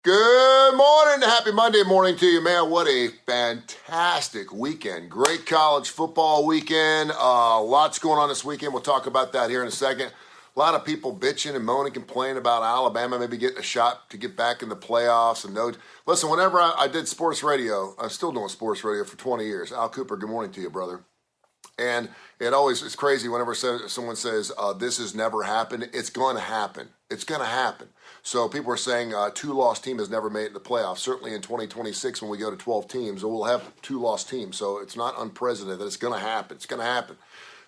Good morning. Happy Monday morning to you, man. What a fantastic weekend. Great college football weekend. Lots going on this weekend. We'll talk about that here in a second. A lot of people bitching and moaning, complaining about Alabama maybe getting a shot to get back in the playoffs. And no, listen, whenever I did sports radio, I'm still doing sports radio for 20 years. Al Cooper, good morning to you, brother. And it's crazy whenever someone says, this has never happened. It's going to happen. It's going to happen. So people are saying two-loss team has never made it in the playoffs. Certainly in 2026 when we go to 12 teams, we'll have two-loss teams. So it's not unprecedented. It's going to happen. It's going to happen.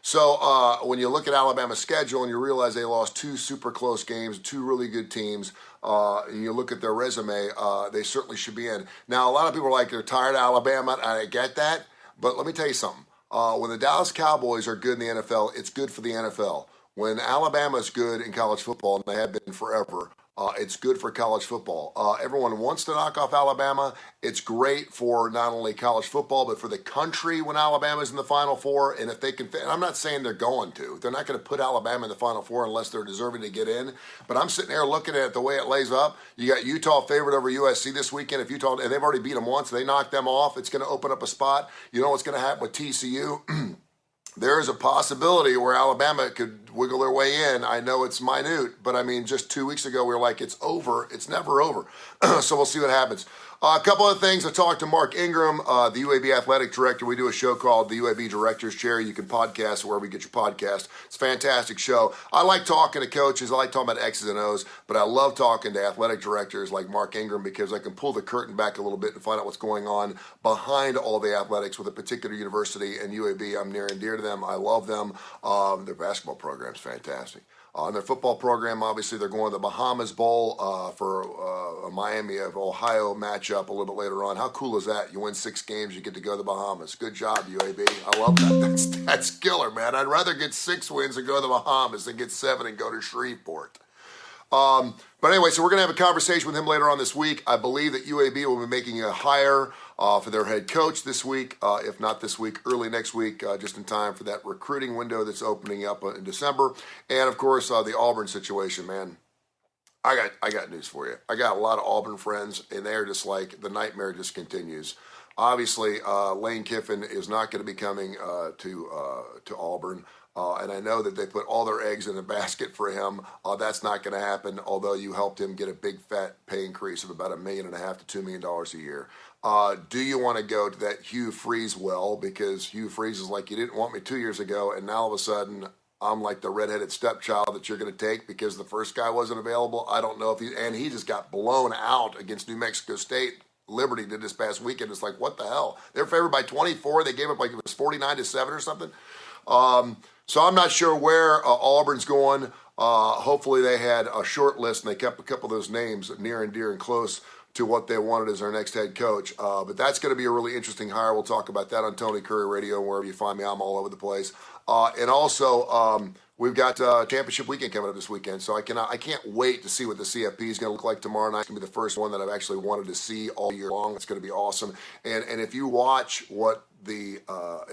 So when you look at Alabama's schedule and you realize they lost two super close games, two really good teams, and you look at their resume, they certainly should be in. Now, a lot of people are like, they're tired of Alabama, and I get that. But let me tell you something. When the Dallas Cowboys are good in the NFL, it's good for the NFL. When Alabama is good in college football, and they have been forever, it's good for college football. Everyone wants to knock off Alabama. It's great for not only college football, but for the country when Alabama's in the Final Four. And if they can, and I'm not saying they're going to. They're not going to put Alabama in the Final Four unless they're deserving to get in. But I'm sitting there looking at it the way it lays up. You got Utah favored over USC this weekend. If Utah, and they've already beat them once, they knocked them off. It's going to open up a spot. You know what's going to happen with TCU? There is a possibility where Alabama could wiggle their way in. I know it's minute, but I mean, just 2 weeks ago, we were like, it's over. It's never over. So we'll see what happens. A couple of things. I talked to Mark Ingram, the UAB athletic director. We do a show called the UAB Director's Chair. You can podcast wherever you get your podcast. It's a fantastic show. I like talking to coaches. I like talking about X's and O's, but I love talking to athletic directors like Mark Ingram because I can pull the curtain back a little bit and find out what's going on behind all the athletics with a particular university. And UAB, I'm near and dear to them. I love them. Their basketball program's fantastic. On their football program, obviously, they're going to the Bahamas Bowl for a Miami of Ohio matchup a little bit later on. How cool is that? You win 6 games, you get to go to the Bahamas. Good job, UAB. I love that. That's killer, man. I'd rather get 6 wins and go to the Bahamas than get 7 and go to Shreveport. But anyway, so we're going to have a conversation with him later on this week. I believe that UAB will be making a hire for their head coach this week, if not this week, early next week, just in time for that recruiting window that's opening up in December. And, of course, the Auburn situation, man. I got news for you. I got a lot of Auburn friends, and they're just like, the nightmare just continues. Obviously, Lane Kiffin is not going to be coming to Auburn. And I know that they put all their eggs in a basket for him. That's not going to happen, although you helped him get a big fat pay increase of about $1.5 million to $2 million a year. Do you want to go to that Hugh Freeze well? Because Hugh Freeze is like, you didn't want me 2 years ago, and now all of a sudden I'm like the redheaded stepchild that you're going to take because the first guy wasn't available. I don't know if he just got blown out against New Mexico State. Liberty did this past weekend. It's like, what the hell? They're favored by 24. They gave up like it was 49-7 or something. So I'm not sure where Auburn's going. Hopefully they had a short list and they kept a couple of those names near and dear and close to what they wanted as our next head coach. But that's going to be a really interesting hire. We'll talk about that on Tony Kurre Radio and wherever you find me. I'm all over the place. And also, we've got championship weekend coming up this weekend, so I can't wait to see what the CFP is going to look like tomorrow night. It's going to be the first one that I've actually wanted to see all year long. It's going to be awesome. And if you watch what the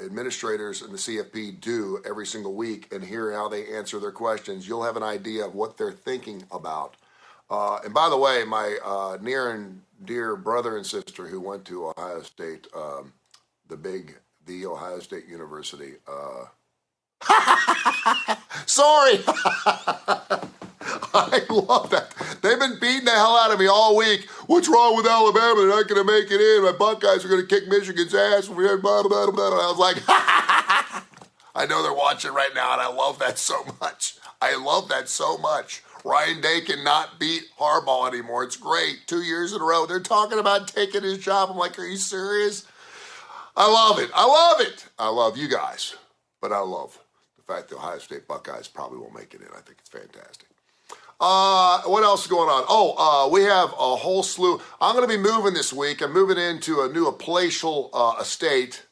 administrators and the CFP do every single week and hear how they answer their questions, you'll have an idea of what they're thinking about. And by the way, my near and dear brother and sister who went to Ohio State, the Ohio State University. Sorry. I love that. They've been beating the hell out of me all week. What's wrong with Alabama? They're not going to make it in. My Buckeyes are going to kick Michigan's ass. Blah, blah, blah, blah. I was like, I know they're watching right now, and I love that so much. I love that so much. Ryan Day cannot beat Harbaugh anymore. It's great. 2 years in a row. They're talking about taking his job. I'm like, are you serious? I love it. I love it. I love you guys. But I love the fact the Ohio State Buckeyes probably won't make it in. I think it's fantastic. What else is going on? We have a whole slew. I'm going to be moving this week. I'm moving into a new palatial estate.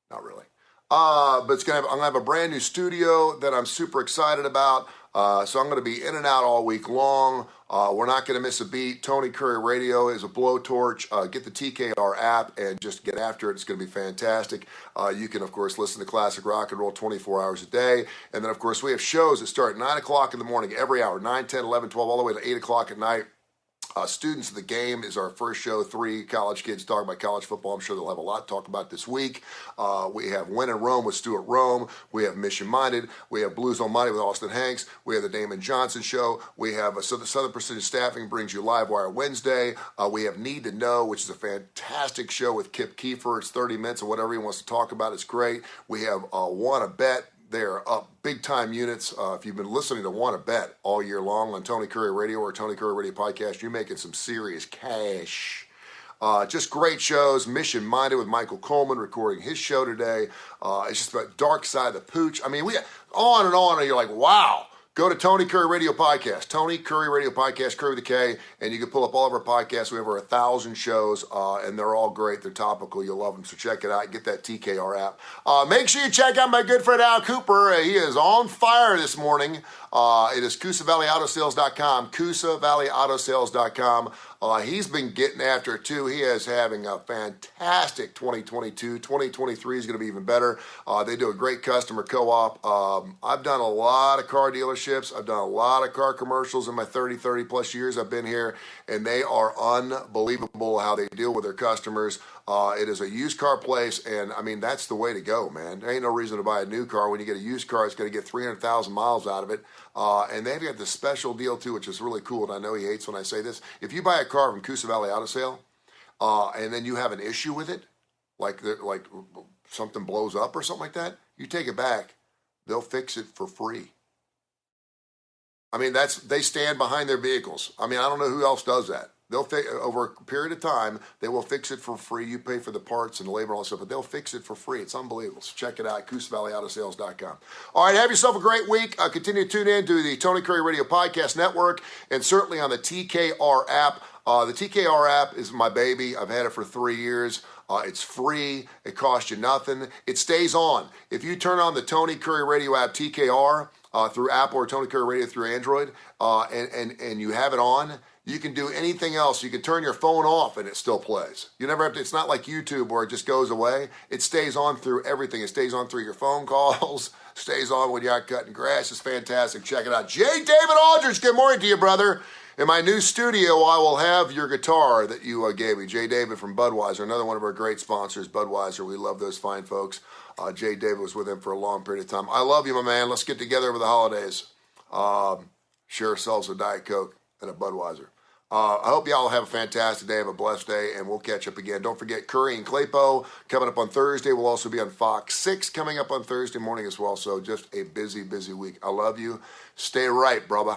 Not really. But I'm going to have a brand new studio that I'm super excited about. So I'm going to be in and out all week long. We're not going to miss a beat. Tony Kurre Radio is a blowtorch. Get the TKR app and just get after it. It's going to be fantastic. You can, of course, listen to classic rock and roll 24 hours a day. And then, of course, we have shows that start at 9 o'clock in the morning every hour, 9, 10, 11, 12, all the way to 8 o'clock at night. Students of the Game is our first show. 3 college kids talking about college football. I'm sure they'll have a lot to talk about this week. We have When in Rome with Stuart Rome. We have Mission Minded. We have Blues on Monday with Austin Hanks. We have the Damon Johnson Show. We have the Southern Precision Staffing brings you Live Wire Wednesday. We have Need to Know, which is a fantastic show with Kip Kiefer. It's 30 minutes or whatever he wants to talk about. It's great. We have Want to Bet. They're up big time units. If you've been listening to Want to Bet all year long on Tony Kurre Radio or Tony Kurre Radio Podcast, you're making some serious cash. Just great shows. Mission Minded with Michael Coleman recording his show today. It's just about Dark Side of the Pooch. I mean, we on and on, and you're like, wow. Go to Tony Kurre Radio Podcast, Tony Kurre Radio Podcast, Kurre with a K, and you can pull up all of our podcasts. We have over 1,000 shows, and they're all great. They're topical. You'll love them, so check it out. Get that TKR app. Make sure you check out my good friend Al Cooper. He is on fire this morning. It is CoosaValleyAutoSales.com, CoosaValleyAutoSales.com. He's been getting after it, too. He is having a fantastic 2022. 2023 is going to be even better. They do a great customer co-op. I've done a lot of car dealerships. I've done a lot of car commercials in my 30 plus years I've been here, and they are unbelievable how they deal with their customers. It is a used car place, and, I mean, that's the way to go, man. There ain't no reason to buy a new car. When you get a used car, it's going to get 300,000 miles out of it. And they've got this special deal, too, which is really cool, and I know he hates when I say this. If you buy a car from Coosa Valley Auto Sale, and then you have an issue with it, like something blows up or something like that, you take it back, they'll fix it for free. I mean, they stand behind their vehicles. I mean, I don't know who else does that. They'll over a period of time, they will fix it for free. You pay for the parts and the labor and all that stuff, but they'll fix it for free. It's unbelievable. So check it out, CoosaValleyAutoSales.com. All right, have yourself a great week. Continue to tune in to the Tony Kurre Radio Podcast Network and certainly on the TKR app. The TKR app is my baby. I've had it for 3 years. It's free. It costs you nothing. It stays on. If you turn on the Tony Kurre Radio app, TKR, through Apple or Tony Kurre Radio through Android, and you have it on, you can do anything else. You can turn your phone off and it still plays. You never have to, it's not like YouTube where it just goes away. It stays on through everything. It stays on through your phone calls, stays on when you're out cutting grass. It's fantastic. Check it out. J. David Aldridge, good morning to you, brother. In my new studio, I will have your guitar that you gave me. J. David from Budweiser, another one of our great sponsors, Budweiser. We love those fine folks. J. David was with him for a long period of time. I love you, my man. Let's get together over the holidays. Share ourselves a Diet Coke and a Budweiser. I hope y'all have a fantastic day, have a blessed day, and we'll catch up again. Don't forget Kurre and Claypo coming up on Thursday. We'll also be on Fox 6 coming up on Thursday morning as well. So just a busy, busy week. I love you. Stay right, brother.